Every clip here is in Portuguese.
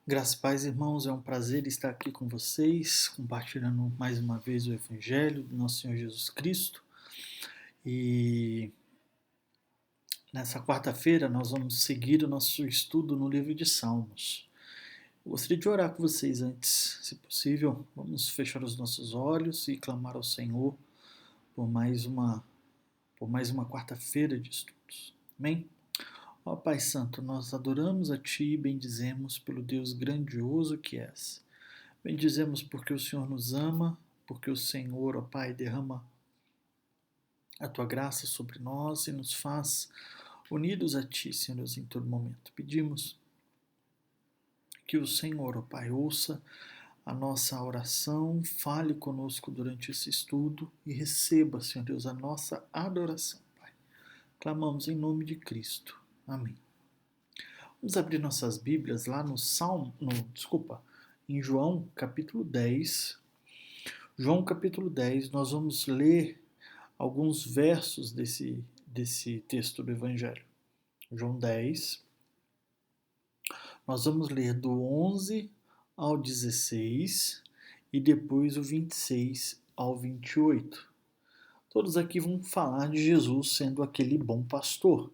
Graças e paz, irmãos, é um prazer estar aqui com vocês, compartilhando mais uma vez o Evangelho do nosso Senhor Jesus Cristo. E nessa quarta-feira nós vamos seguir o nosso estudo no livro de Salmos. Eu gostaria de orar com vocês antes, se possível. Vamos fechar os nossos olhos e clamar ao Senhor por mais uma, por mais uma quarta-feira de estudos. Amém? Ó Pai Santo, nós adoramos a Ti e bendizemos pelo Deus grandioso que és. Bendizemos porque o Senhor nos ama, porque o Senhor, ó Pai, derrama a Tua graça sobre nós e nos faz unidos a Ti, Senhor Deus, em todo momento. Pedimos que o Senhor, ó Pai, ouça a nossa oração, fale conosco durante esse estudo e receba, Senhor Deus, a nossa adoração, Pai. Clamamos em nome de Cristo. Amém. Vamos abrir nossas Bíblias lá em João capítulo 10. João capítulo 10, nós vamos ler alguns versos desse texto do Evangelho. João 10, nós vamos ler do 11 ao 16 e depois o 26 ao 28. Todos aqui vão falar de Jesus sendo aquele bom pastor.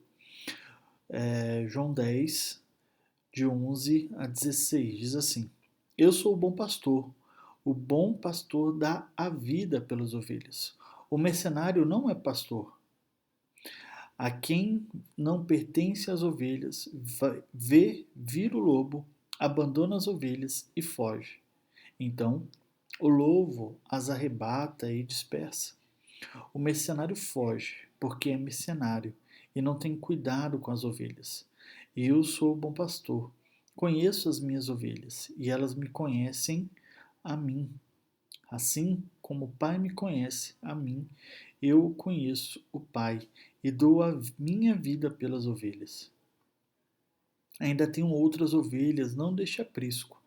João 10, de 11 a 16, diz assim: Eu sou o bom pastor dá a vida pelas ovelhas. O mercenário não é pastor. A quem não pertence as ovelhas, vê vir o lobo, abandona as ovelhas e foge. Então, o lobo as arrebata e dispersa. O mercenário foge, porque é mercenário e não tem cuidado com as ovelhas. Eu sou o bom pastor, conheço as minhas ovelhas e elas me conhecem a mim. Assim como o Pai me conhece a mim, eu conheço o Pai e dou a minha vida pelas ovelhas. Ainda tenho outras ovelhas, não deste aprisco.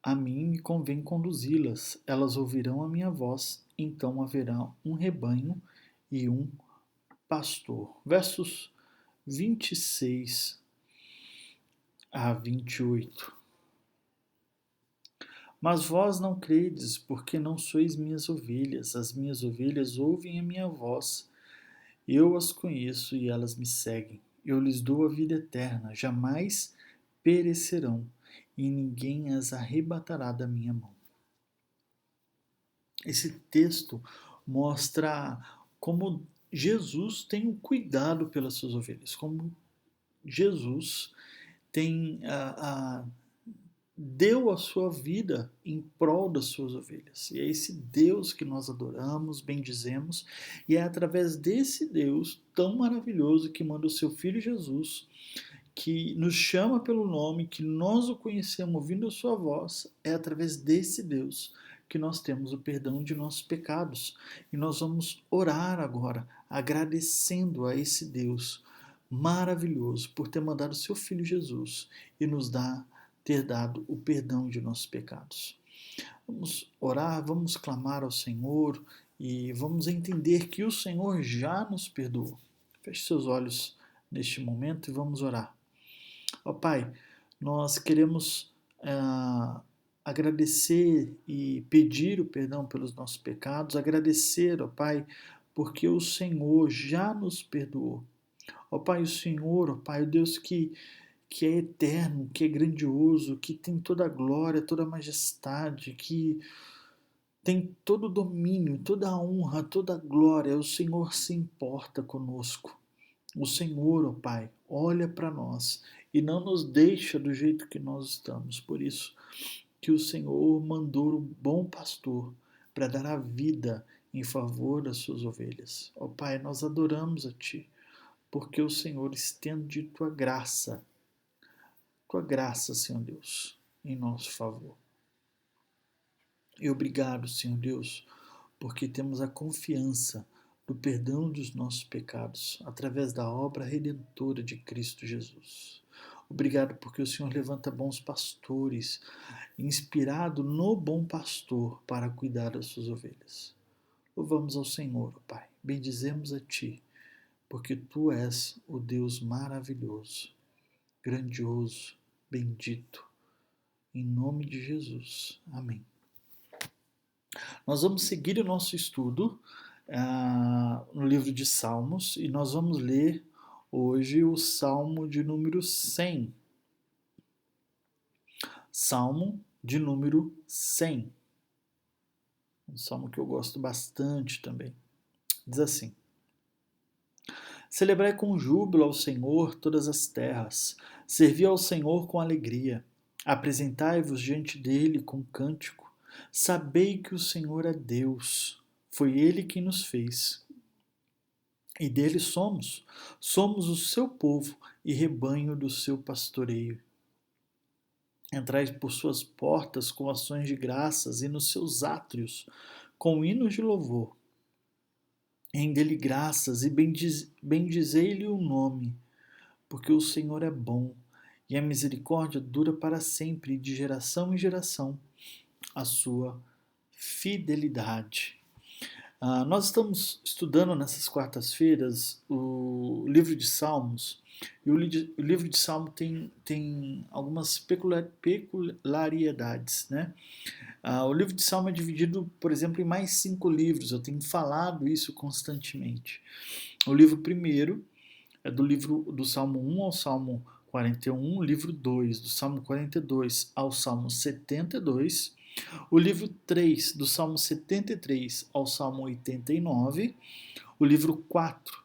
A mim me convém conduzi-las, elas ouvirão a minha voz, então haverá um rebanho e um pastor. Versos 26 a 28. Mas vós não credes, porque não sois minhas ovelhas. As minhas ovelhas ouvem a minha voz. Eu as conheço e elas me seguem. Eu lhes dou a vida eterna, jamais perecerão, e ninguém as arrebatará da minha mão. Esse texto mostra como Jesus tem um cuidado pelas suas ovelhas, como Jesus tem deu a sua vida em prol das suas ovelhas. E é esse Deus que nós adoramos, bendizemos, e é através desse Deus tão maravilhoso que manda o seu Filho Jesus, que nos chama pelo nome, que nós o conhecemos ouvindo a sua voz, é através desse Deus que nós temos o perdão de nossos pecados. E nós vamos orar agora, agradecendo a esse Deus maravilhoso por ter mandado o seu Filho Jesus e nos ter dado o perdão de nossos pecados. Vamos orar, vamos clamar ao Senhor e vamos entender que o Senhor já nos perdoou. Feche seus olhos neste momento e vamos orar. Ó Pai, nós queremos agradecer e pedir o perdão pelos nossos pecados, agradecer, ó Pai, porque o Senhor já nos perdoou. Ó Pai, o Senhor, ó Pai, o Deus que é eterno, que é grandioso, que tem toda a glória, toda a majestade, que tem todo o domínio, toda a honra, toda a glória. O Senhor se importa conosco. O Senhor, ó Pai, olha para nós e não nos deixa do jeito que nós estamos. Por isso que o Senhor mandou o bom pastor para dar a vida em favor das suas ovelhas. Ó Pai, nós adoramos a Ti, porque o Senhor estende tua graça, Senhor Deus, em nosso favor. E obrigado, Senhor Deus, porque temos a confiança do perdão dos nossos pecados através da obra redentora de Cristo Jesus. Obrigado porque o Senhor levanta bons pastores, inspirado no bom pastor para cuidar das suas ovelhas. Louvamos ao Senhor, Pai. Bendizemos a Ti, porque Tu és o Deus maravilhoso, grandioso, bendito. em nome de Jesus. Amém. Nós vamos seguir o nosso estudo no livro de Salmos e nós vamos ler hoje o Salmo de número 100. Salmo de número 100. Um salmo que eu gosto bastante também. Diz assim: Celebrai com júbilo ao Senhor todas as terras, servi ao Senhor com alegria, apresentai-vos diante dele com cântico, sabei que o Senhor é Deus, foi ele quem nos fez. E dele somos o seu povo e rebanho do seu pastoreio. Entrai por suas portas com ações de graças e nos seus átrios com hinos de louvor. Rende-lhe graças e bendizei-lhe o nome, porque o Senhor é bom e a misericórdia dura para sempre, e de geração em geração a sua fidelidade. Nós estamos estudando nessas quartas-feiras o livro de Salmos, e o livro de Salmo tem algumas peculiaridades, né? O livro de Salmo é dividido, por exemplo, em mais 5 livros, eu tenho falado isso constantemente. O livro primeiro é do Salmo 1 ao Salmo 41, o livro 2, do Salmo 42 ao Salmo 72, o livro 3, do Salmo 73 ao Salmo 89, o livro 4,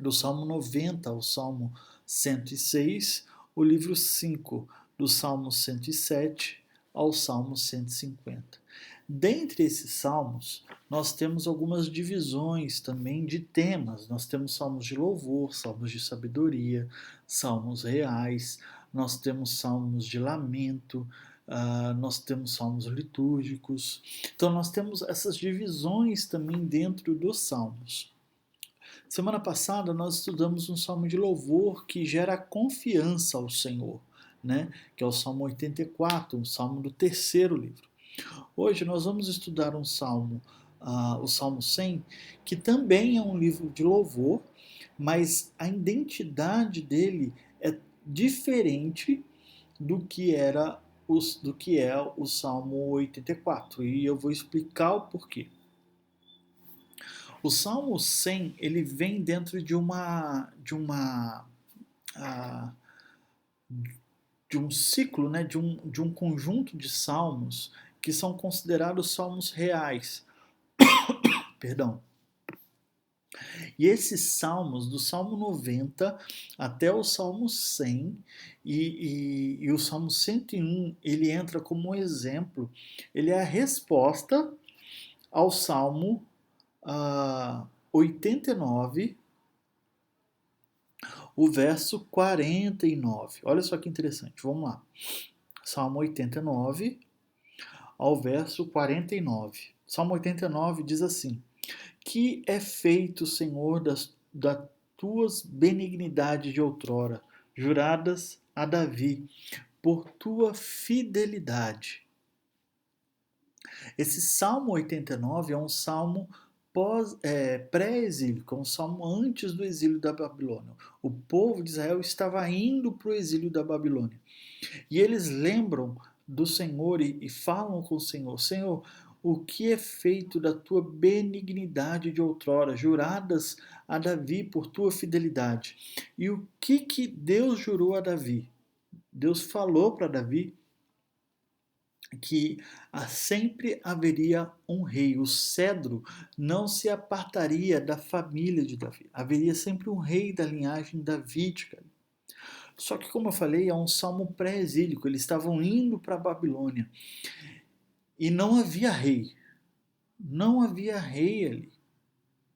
do Salmo 90 ao Salmo 106, o livro 5, do Salmo 107 ao Salmo 150. Dentre esses salmos, nós temos algumas divisões também de temas. Nós temos salmos de louvor, salmos de sabedoria, salmos reais, nós temos salmos de lamento, nós temos salmos litúrgicos. Então, nós temos essas divisões também dentro dos salmos. Semana passada, nós estudamos um salmo de louvor que gera confiança ao Senhor, né? Que é o Salmo 84, um salmo do terceiro livro. Hoje nós vamos estudar um salmo, o Salmo 100, que também é um livro de louvor, mas a identidade dele é diferente do que é o Salmo 84, e eu vou explicar o porquê. O Salmo 100, ele vem dentro de um ciclo, né, de um conjunto de salmos que são considerados salmos reais. Perdão. E esses salmos, do Salmo 90 até o Salmo 100, e o Salmo 101, ele entra como um exemplo, ele é a resposta ao Salmo 89, o verso 49. Olha só que interessante, vamos lá. Salmo 89, ao verso 49. Salmo 89 diz assim: Que é feito, Senhor, das tuas benignidades de outrora, juradas a Davi, por tua fidelidade. Esse Salmo 89 é um salmo pré-exílio, é um salmo antes do exílio da Babilônia. O povo de Israel estava indo para o exílio da Babilônia. E eles lembram do Senhor e falam com o Senhor: Senhor, o que é feito da tua benignidade de outrora, juradas a Davi por tua fidelidade? E o que Deus jurou a Davi? Deus falou para Davi que sempre haveria um rei, o cedro não se apartaria da família de Davi, haveria sempre um rei da linhagem davídica. Só que, como eu falei, é um salmo pré-exílico, eles estavam indo para a Babilônia e não havia rei, não havia rei ali,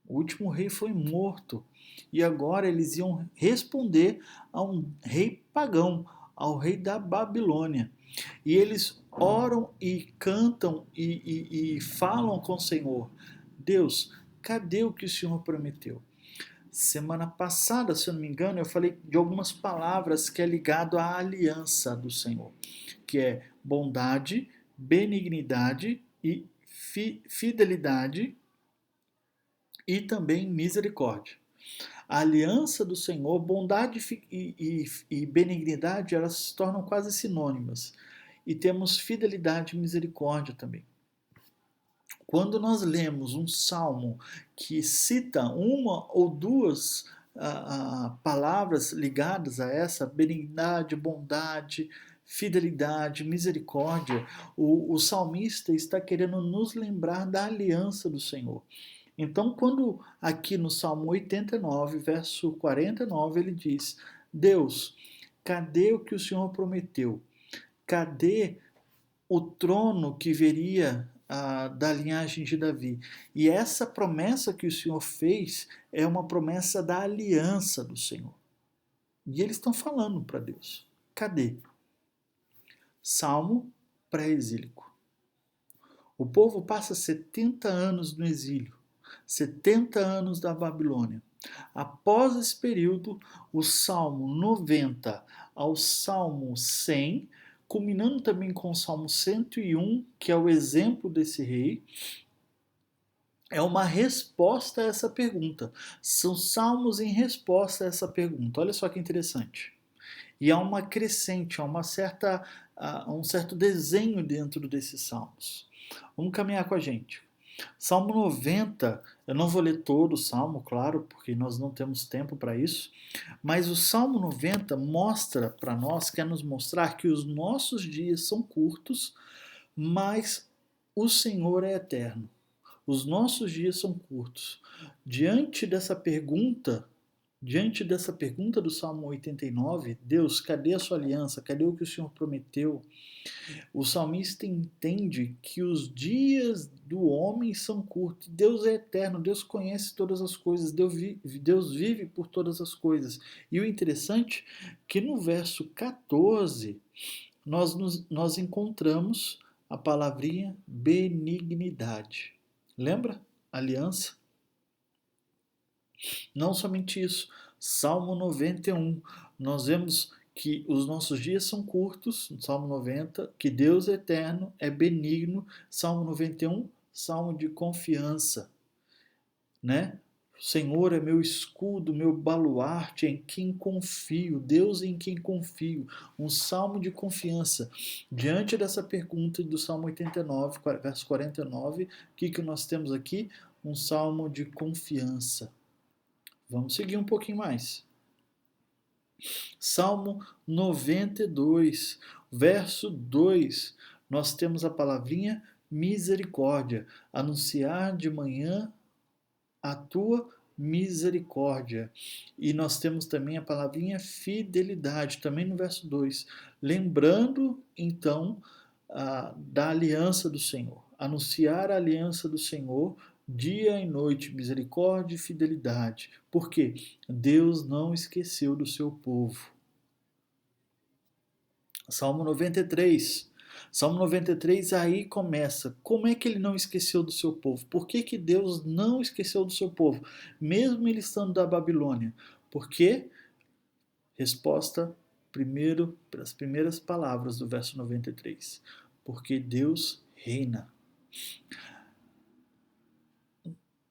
o último rei foi morto e agora eles iam responder a um rei pagão, ao rei da Babilônia. E eles oram e cantam e falam com o Senhor: Deus, cadê o que o Senhor prometeu? Semana passada, se eu não me engano, eu falei de algumas palavras que é ligado à aliança do Senhor, que é bondade, benignidade e fidelidade e também misericórdia. A aliança do Senhor, bondade e benignidade, elas se tornam quase sinônimas. E temos fidelidade e misericórdia também. Quando nós lemos um salmo que cita uma ou duas palavras ligadas a essa benignidade, bondade, fidelidade, misericórdia, o salmista está querendo nos lembrar da aliança do Senhor. Então, quando aqui no Salmo 89, verso 49, ele diz: Deus, cadê o que o Senhor prometeu? Cadê o trono que viria da linhagem de Davi? E essa promessa que o Senhor fez é uma promessa da aliança do Senhor. E eles estão falando para Deus: cadê? Salmo pré-exílico. O povo passa 70 anos no exílio, 70 anos da Babilônia. Após esse período, o Salmo 90 ao Salmo 100, culminando também com o Salmo 101, que é o exemplo desse rei, é uma resposta a essa pergunta. São salmos em resposta a essa pergunta. Olha só que interessante. E há uma crescente, há um certo desenho dentro desses salmos. Vamos caminhar com a gente. Salmo 90, eu não vou ler todo o salmo, claro, porque nós não temos tempo para isso, mas o Salmo 90 mostra para nós, quer nos mostrar que os nossos dias são curtos, mas o Senhor é eterno. Os nossos dias são curtos. Diante dessa pergunta do Salmo 89, Deus, cadê a sua aliança? Cadê o que o Senhor prometeu? O salmista entende que os dias do homem são curtos. Deus é eterno, Deus conhece todas as coisas, Deus vive por todas as coisas. E o interessante é que no verso 14 nós encontramos a palavrinha benignidade. Lembra? Aliança. Não somente isso. Salmo 91, nós vemos que os nossos dias são curtos, Salmo 90, que Deus é eterno, é benigno, Salmo 91, salmo de confiança, né? O Senhor é meu escudo, meu baluarte, em quem confio, Deus em quem confio, um salmo de confiança. Diante dessa pergunta do Salmo 89, verso 49, o que nós temos aqui? Um salmo de confiança. Vamos seguir um pouquinho mais. Salmo 92, verso 2, nós temos a palavrinha misericórdia. Anunciar de manhã a tua misericórdia. E nós temos também a palavrinha fidelidade, também no verso 2. Lembrando, então, da aliança do Senhor. Anunciar a aliança do Senhor dia e noite, misericórdia e fidelidade. Por quê? Deus não esqueceu do seu povo. Salmo 93. Salmo 93 aí começa. Como é que ele não esqueceu do seu povo? Por que Deus não esqueceu do seu povo? Mesmo ele estando da Babilônia. Por quê? Resposta primeiro, pelas primeiras palavras do verso 93. Porque Deus reina.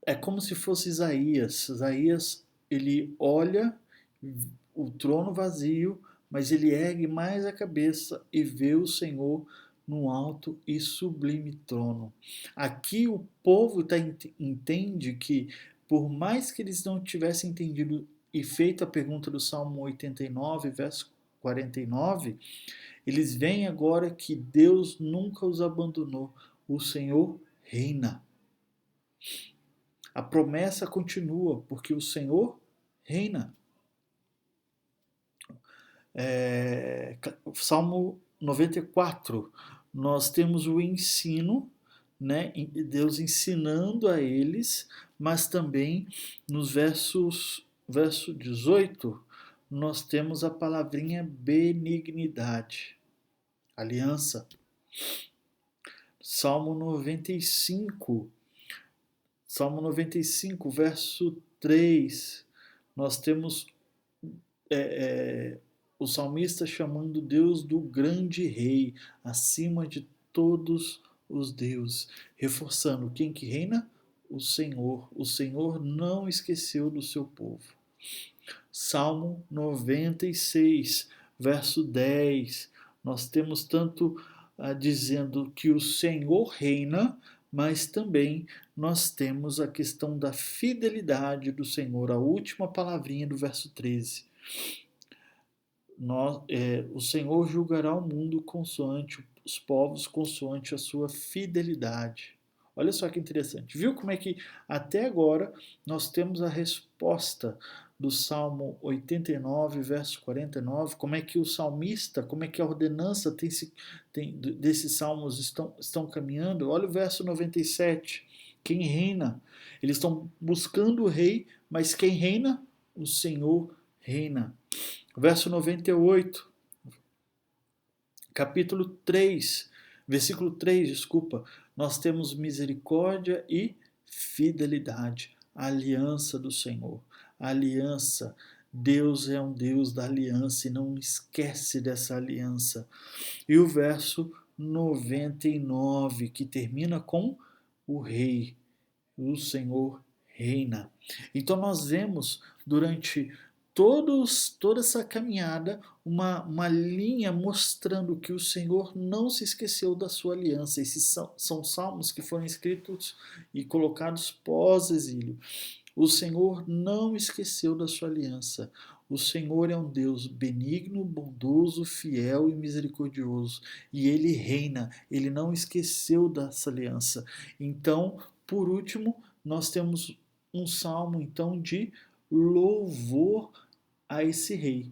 É como se fosse Isaías. Isaías, ele olha o trono vazio, mas ele ergue mais a cabeça e vê o Senhor no alto e sublime trono. Aqui o povo entende que, por mais que eles não tivessem entendido e feito a pergunta do Salmo 89, verso 49, eles veem agora que Deus nunca os abandonou. O Senhor reina. A promessa continua, porque o Senhor reina. Salmo 94, nós temos o ensino, né? Deus ensinando a eles, mas também nos verso 18, nós temos a palavrinha benignidade, aliança. Salmo 95, verso 3, nós temos o salmista chamando Deus do grande rei, acima de todos os deuses, reforçando quem que reina? O Senhor. O Senhor não esqueceu do seu povo. Salmo 96, verso 10. Nós temos tanto dizendo que o Senhor reina, mas também nós temos a questão da fidelidade do Senhor, a última palavrinha do verso 13. O Senhor julgará o mundo consoante os povos, consoante a sua fidelidade. Olha só que interessante. Viu como é que até agora nós temos a resposta do Salmo 89, verso 49, como é que o salmista, como é que a ordenança desses salmos estão caminhando? Olha o verso 97. Quem reina? Eles estão buscando o rei, mas quem reina? O Senhor reina. Verso 98, capítulo 3, versículo 3, desculpa. Nós temos misericórdia e fidelidade, a aliança do Senhor. A aliança, Deus é um Deus da aliança e não esquece dessa aliança. E o verso 99, que termina com o rei, o Senhor reina. Então nós vemos durante toda essa caminhada uma linha mostrando que o Senhor não se esqueceu da sua aliança. Esses são salmos que foram escritos e colocados pós-exílio. O Senhor não esqueceu da sua aliança. O Senhor é um Deus benigno, bondoso, fiel e misericordioso. E Ele reina, Ele não esqueceu dessa aliança. Então, por último, nós temos um salmo então de louvor a esse rei.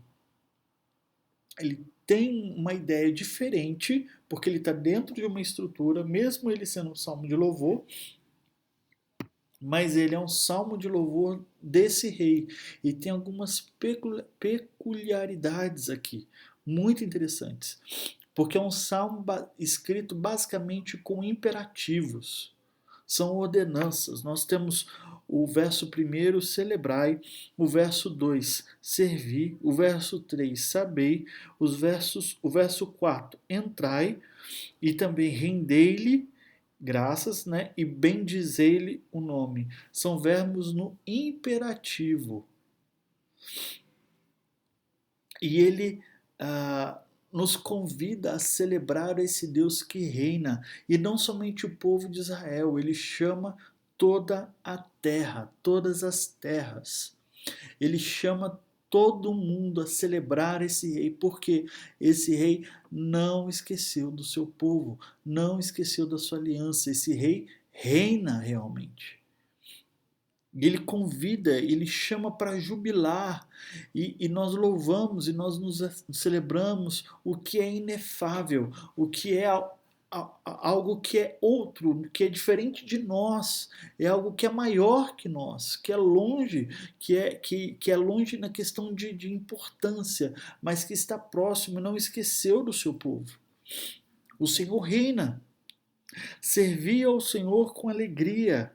Ele tem uma ideia diferente, porque ele está dentro de uma estrutura, mesmo ele sendo um salmo de louvor, mas ele é um salmo de louvor desse rei. E tem algumas peculiaridades aqui, muito interessantes. Porque é um salmo escrito basicamente com imperativos. São ordenanças. Nós temos o verso 1, celebrai, o verso 2, servi, o verso 3, sabei, o verso 4, entrai, e também rendei-lhe graças, né? E bendizei-lhe o nome. São verbos no imperativo. E ele nos convida a celebrar esse Deus que reina. E não somente o povo de Israel, ele chama toda a terra, todas as terras. Ele chama todo mundo a celebrar esse rei, porque esse rei não esqueceu do seu povo, não esqueceu da sua aliança. Esse rei reina realmente. E ele convida, ele chama para jubilar, e nós louvamos e nós nos celebramos o que é inefável, o que é algo que é outro, que é diferente de nós, é algo que é maior que nós, que é longe, que é longe na questão de importância, mas que está próximo e não esqueceu do seu povo. O Senhor reina. Servi ao Senhor com alegria.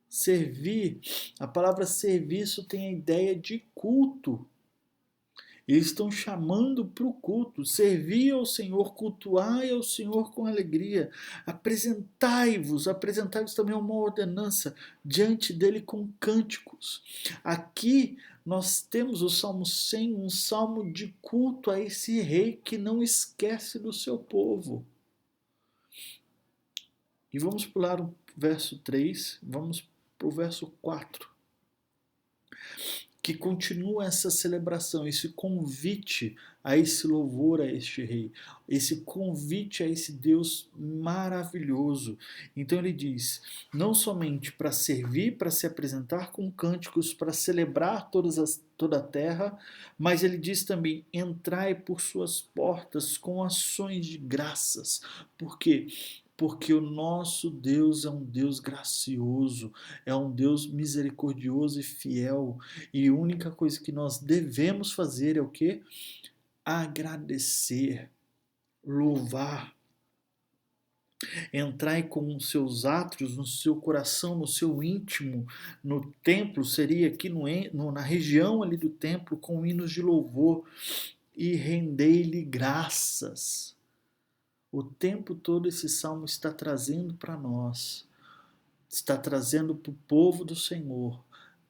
Servir, a palavra serviço tem a ideia de culto. Eles estão chamando para o culto. Servir ao Senhor, cultuai ao Senhor com alegria. Apresentai-vos também é uma ordenança diante dele com cânticos. Aqui nós temos o Salmo 100, um salmo de culto a esse rei que não esquece do seu povo. E vamos pular o verso 3, vamos para o verso 4. Que continua essa celebração, esse convite a esse louvor a este rei, esse convite a esse Deus maravilhoso. Então ele diz, não somente para servir, para se apresentar com cânticos, para celebrar toda a terra, mas ele diz também, entrai por suas portas com ações de graças. Por quê? Porque o nosso Deus é um Deus gracioso, é um Deus misericordioso e fiel. E a única coisa que nós devemos fazer é o quê? Agradecer, louvar. Entrai com os seus átrios, no seu coração, no seu íntimo, no templo, seria aqui na região ali do templo, com hinos de louvor, e rendei-lhe graças. O tempo todo esse salmo está trazendo para nós, está trazendo para o povo do Senhor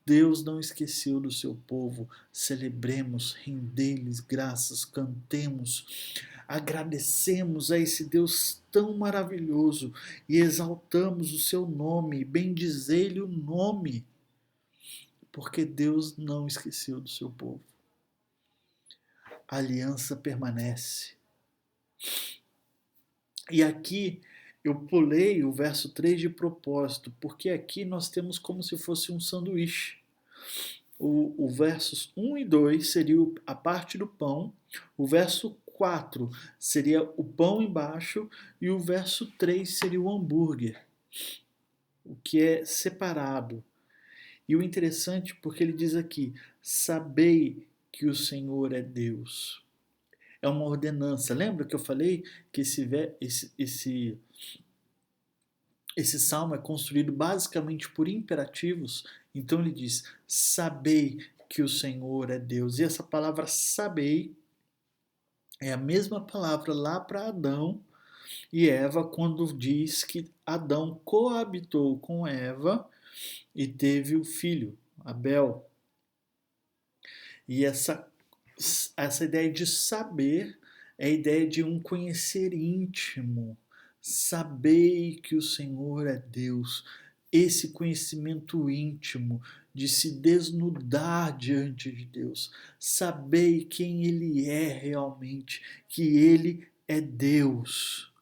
Deus não esqueceu do seu povo. Celebremos, rendei-lhes graças, cantemos, agradecemos a esse Deus tão maravilhoso e exaltamos o seu nome, bendizei-lhe o nome, porque Deus não esqueceu do seu povo. A aliança permanece. E aqui eu pulei o verso 3 de propósito, porque aqui nós temos como se fosse um sanduíche. O versos 1 e 2 seria a parte do pão, o verso 4 seria o pão embaixo e o verso 3 seria o hambúrguer, o que é separado. E o interessante porque ele diz aqui, sabei que o Senhor é Deus. É uma ordenança. Lembra que eu falei que esse salmo é construído basicamente por imperativos? Então ele diz, sabei que o Senhor é Deus. E essa palavra sabei é a mesma palavra lá para Adão e Eva, quando diz que Adão coabitou com Eva e teve o filho, Abel. E essa ideia de saber é a ideia de um conhecer íntimo. Sabei que o Senhor é Deus. Esse conhecimento íntimo de se desnudar diante de Deus. Sabei quem Ele é realmente, que Ele é Deus.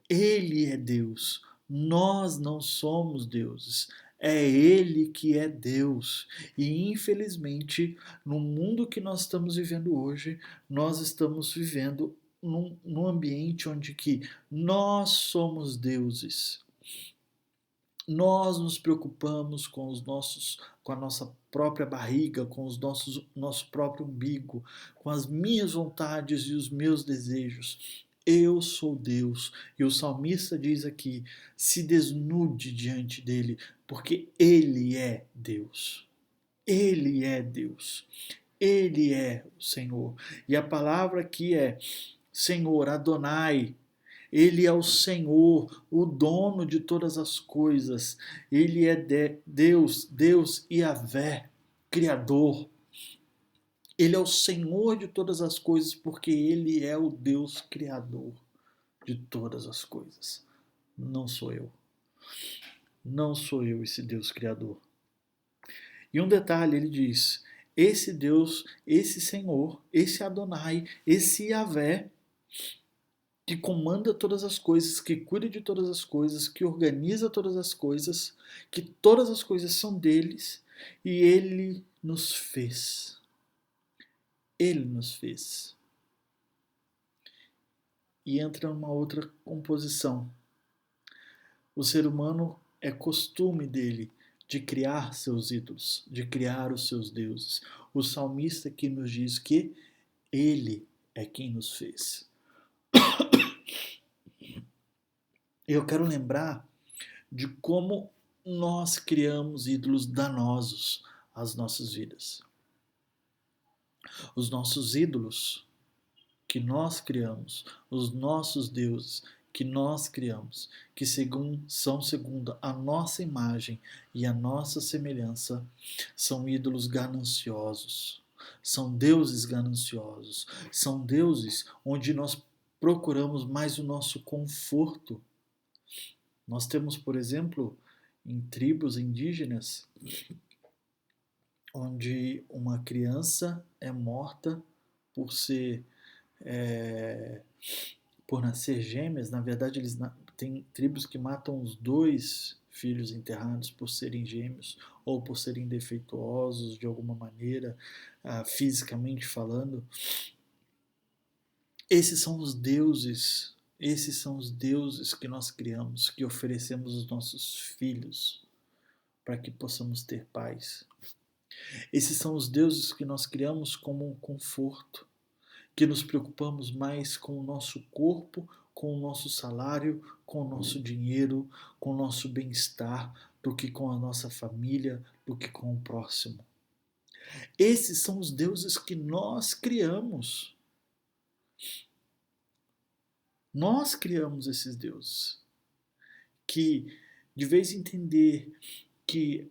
Ele é Deus. Nós não somos deuses. É Ele que é Deus. E infelizmente, no mundo que nós estamos vivendo hoje, nós estamos vivendo num ambiente onde que nós somos deuses. Nós nos preocupamos com a nossa própria barriga, com nosso próprio umbigo, com as minhas vontades e os meus desejos. Eu sou Deus. E o salmista diz aqui: se desnude diante dele, porque ele é Deus. Ele é Deus. Ele é o Senhor. E a palavra aqui é Senhor, Adonai. Ele é o Senhor, o dono de todas as coisas. Ele é Deus Yahvé, Criador. Ele é o Senhor de todas as coisas, porque Ele é o Deus Criador de todas as coisas. Não sou eu. Não sou eu esse Deus Criador. E um detalhe, ele diz, esse Deus, esse Senhor, esse Adonai, esse Yahvé, que comanda todas as coisas, que cuida de todas as coisas, que organiza todas as coisas, que todas as coisas são deles e ele nos fez. Ele nos fez. E entra uma outra composição. O ser humano é costume dele de criar seus ídolos, de criar os seus deuses. O salmista aqui nos diz que ele é quem nos fez. Eu quero lembrar de como nós criamos ídolos danosos às nossas vidas. Os nossos ídolos que nós criamos, os nossos deuses que nós criamos, que são segundo a nossa imagem e a nossa semelhança, são ídolos gananciosos. São deuses gananciosos. São deuses onde nós procuramos mais o nosso conforto. Nós temos, por exemplo, em tribos indígenas, onde uma criança é morta por por nascer gêmeas. Na verdade, tem tribos que matam os dois filhos enterrados por serem gêmeos ou por serem defeituosos de alguma maneira, fisicamente falando. Esses são os deuses que nós criamos, que oferecemos aos nossos filhos para que possamos ter paz. Esses são os deuses que nós criamos como um conforto, que nos preocupamos mais com o nosso corpo, com o nosso salário, com o nosso dinheiro, com o nosso bem-estar, do que com a nossa família, do que com o próximo. Esses são os deuses que nós criamos. Nós criamos esses deuses, que de vez em entender que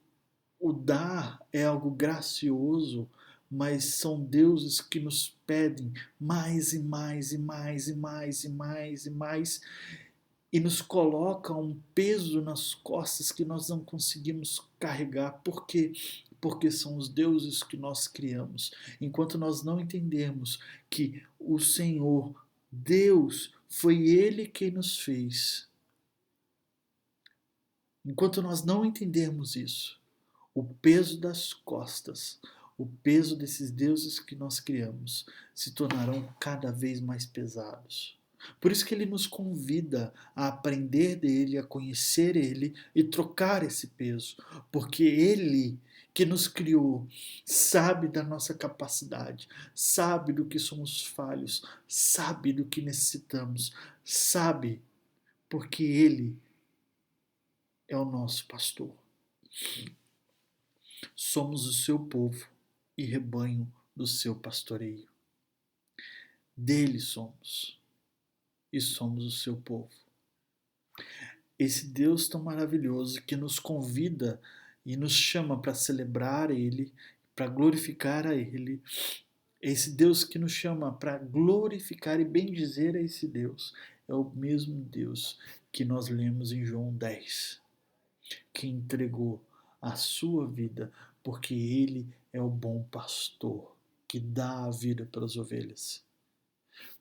o dar é algo gracioso, mas são deuses que nos pedem mais e mais e mais e mais e mais e mais e nos colocam um peso nas costas que nós não conseguimos carregar. Por quê? Porque são os deuses que nós criamos. Enquanto nós não entendermos que o Senhor, Deus, foi Ele quem nos fez. Enquanto nós não entendermos isso, o peso das costas, o peso desses deuses que nós criamos se tornarão cada vez mais pesados. Por isso que ele nos convida a aprender dele, a conhecer ele e trocar esse peso, porque ele que nos criou sabe da nossa capacidade, sabe do que somos falhos, sabe do que necessitamos, sabe porque ele é o nosso pastor. Somos o seu povo e rebanho do seu pastoreio. Dele somos e somos o seu povo. Esse Deus tão maravilhoso que nos convida e nos chama para celebrar Ele, para glorificar a Ele. Esse Deus que nos chama para glorificar e bendizer a esse Deus é o mesmo Deus que nós lemos em João 10, que entregou a sua vida, porque Ele é o bom pastor que dá a vida pelas ovelhas.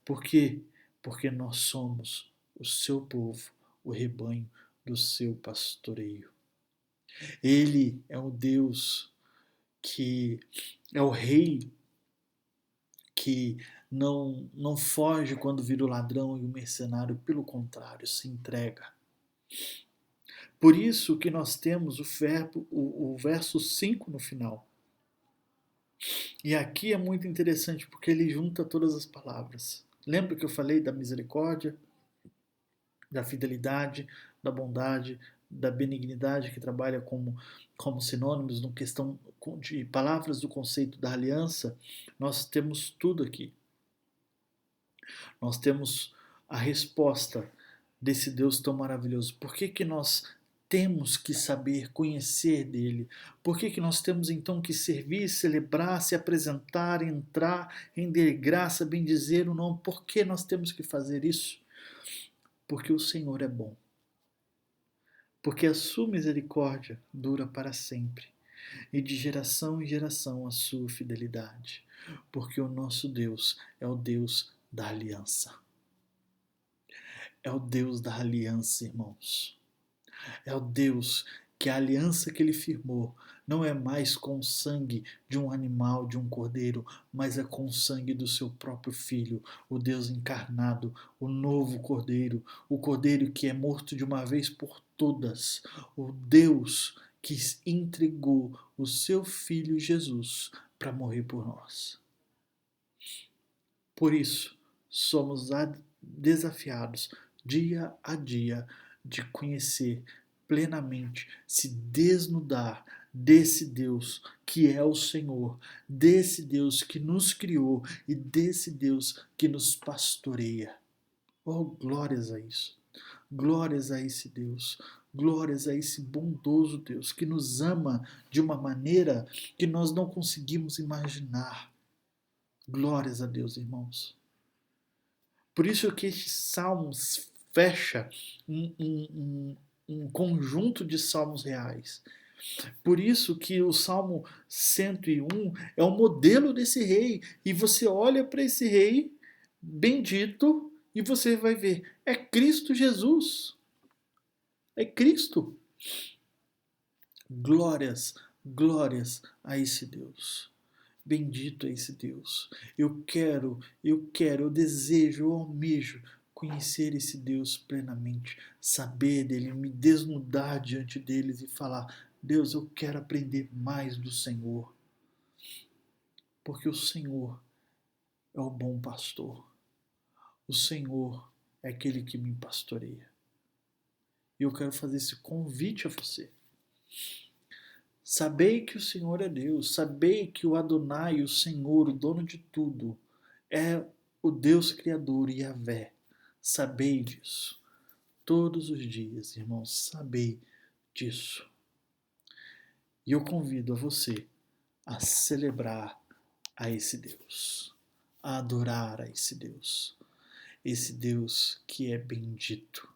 Por quê? Porque nós somos o seu povo, o rebanho do seu pastoreio. Ele é o Deus que é o rei que não foge quando vira o ladrão e o mercenário, pelo contrário, se entrega. Por isso que nós temos o verso 5 no final. E aqui é muito interessante porque ele junta todas as palavras. Lembra que eu falei da misericórdia, da fidelidade, da bondade, da benignidade, que trabalha como sinônimos na questão de palavras do conceito da aliança? Nós temos tudo aqui. Nós temos a resposta desse Deus tão maravilhoso. Por que nós temos que saber, conhecer dele? Por que nós temos então que servir, celebrar, se apresentar, entrar, render graça, bendizer o nome? Por que nós temos que fazer isso? Porque o Senhor é bom. Porque a sua misericórdia dura para sempre, e de geração em geração a sua fidelidade. Porque o nosso Deus é o Deus da aliança. É o Deus da aliança, irmãos. É o Deus que a aliança que ele firmou não é mais com o sangue de um animal, de um cordeiro, mas é com o sangue do seu próprio Filho, o Deus encarnado, o novo cordeiro, o cordeiro que é morto de uma vez por todas, o Deus que entregou o seu Filho Jesus para morrer por nós. Por isso, somos desafiados dia a dia de conhecer plenamente, se desnudar desse Deus que é o Senhor, desse Deus que nos criou e desse Deus que nos pastoreia. Oh, glórias a isso! Glórias a esse Deus, glórias a esse bondoso Deus que nos ama de uma maneira que nós não conseguimos imaginar. Glórias a Deus, irmãos. Por isso que este Salmos fecha um conjunto de salmos reais. Por isso que o Salmo 101 é o modelo desse rei. E você olha para esse rei bendito e você vai ver, é Cristo Jesus. É Cristo. Glórias, glórias a esse Deus. Bendito é esse Deus. Eu desejo, eu almejo conhecer esse Deus plenamente, saber dele, me desnudar diante deles e falar: Deus, eu quero aprender mais do Senhor. Porque o Senhor é o bom pastor. O Senhor é aquele que me pastoreia. E eu quero fazer esse convite a você. Sabei que o Senhor é Deus, sabei que o Adonai, o Senhor, o dono de tudo, é o Deus Criador, Yahvé. Sabei disso. Todos os dias, irmãos, sabei disso. E eu convido a você a celebrar a esse Deus, a adorar a esse Deus que é bendito,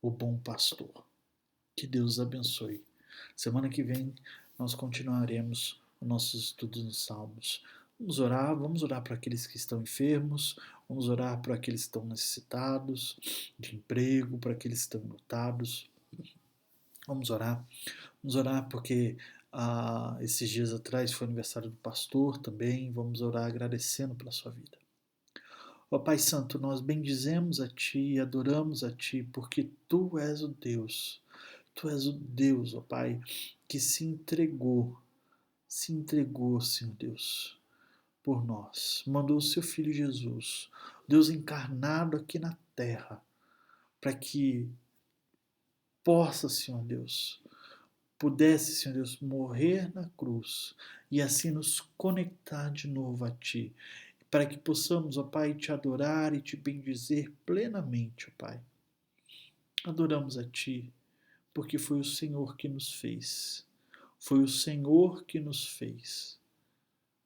o bom pastor. Que Deus abençoe. Semana que vem nós continuaremos os nossos estudos nos Salmos. Vamos orar para aqueles que estão enfermos, vamos orar para aqueles que estão necessitados de emprego, para aqueles que estão lutados. Vamos orar porque esses dias atrás foi aniversário do pastor também. Vamos orar agradecendo pela sua vida. Ó Pai Santo, nós bendizemos a Ti e adoramos a Ti, porque Tu és o Deus. Tu és o Deus, ó Pai, que se entregou, Senhor Deus, por nós. Mandou o Seu Filho Jesus, Deus encarnado aqui na terra, para que possa, Senhor Deus, pudesse, Senhor Deus, morrer na cruz e assim nos conectar de novo a Ti, para que possamos, ó Pai, Te adorar e Te bendizer plenamente, ó Pai. Adoramos a Ti, porque foi o Senhor que nos fez. Foi o Senhor que nos fez.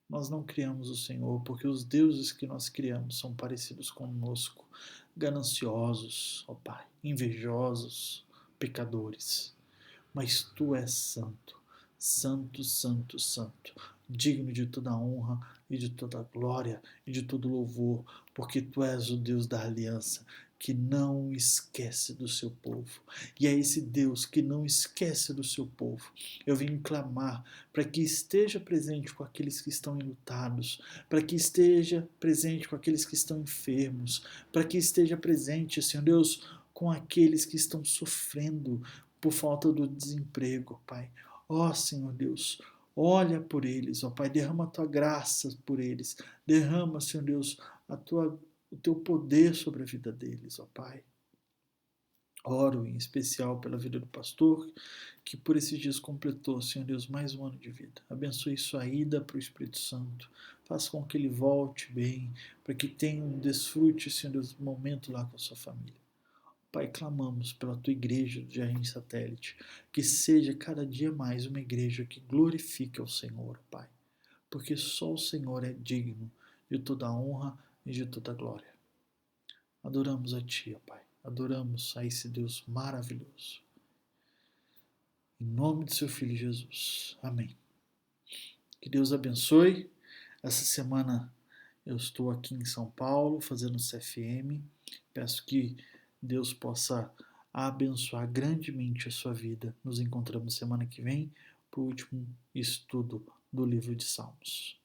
Nós não criamos o Senhor, porque os deuses que nós criamos são parecidos conosco, gananciosos, ó Pai, invejosos, pecadores. Mas Tu és santo, santo, santo, santo, digno de toda honra e de toda glória e de todo louvor, porque Tu és o Deus da aliança, que não esquece do seu povo. E é esse Deus que não esquece do seu povo. Eu vim clamar para que esteja presente com aqueles que estão enlutados, para que esteja presente com aqueles que estão enfermos, para que esteja presente, Senhor Deus, com aqueles que estão sofrendo por falta do desemprego, Pai. Ó Senhor Deus, olha por eles, ó Pai, derrama a Tua graça por eles, derrama, Senhor Deus, o Teu poder sobre a vida deles, ó Pai. Oro em especial pela vida do pastor, que por esses dias completou, Senhor Deus, mais um ano de vida. Abençoe sua ida para o Espírito Santo. Faça com que ele volte bem, para que tenha um desfrute, Senhor Deus, do momento lá com a sua família. Pai, clamamos pela Tua igreja do Jardim Satélite, que seja cada dia mais uma igreja que glorifique ao Senhor, Pai, porque só o Senhor é digno de toda a honra e de toda a glória. Adoramos a Ti, ó Pai. Adoramos a esse Deus maravilhoso. Em nome de Seu Filho Jesus. Amém. Que Deus abençoe. Essa semana eu estou aqui em São Paulo fazendo CFM. Peço que Deus possa abençoar grandemente a sua vida. Nos encontramos semana que vem para o último estudo do livro de Salmos.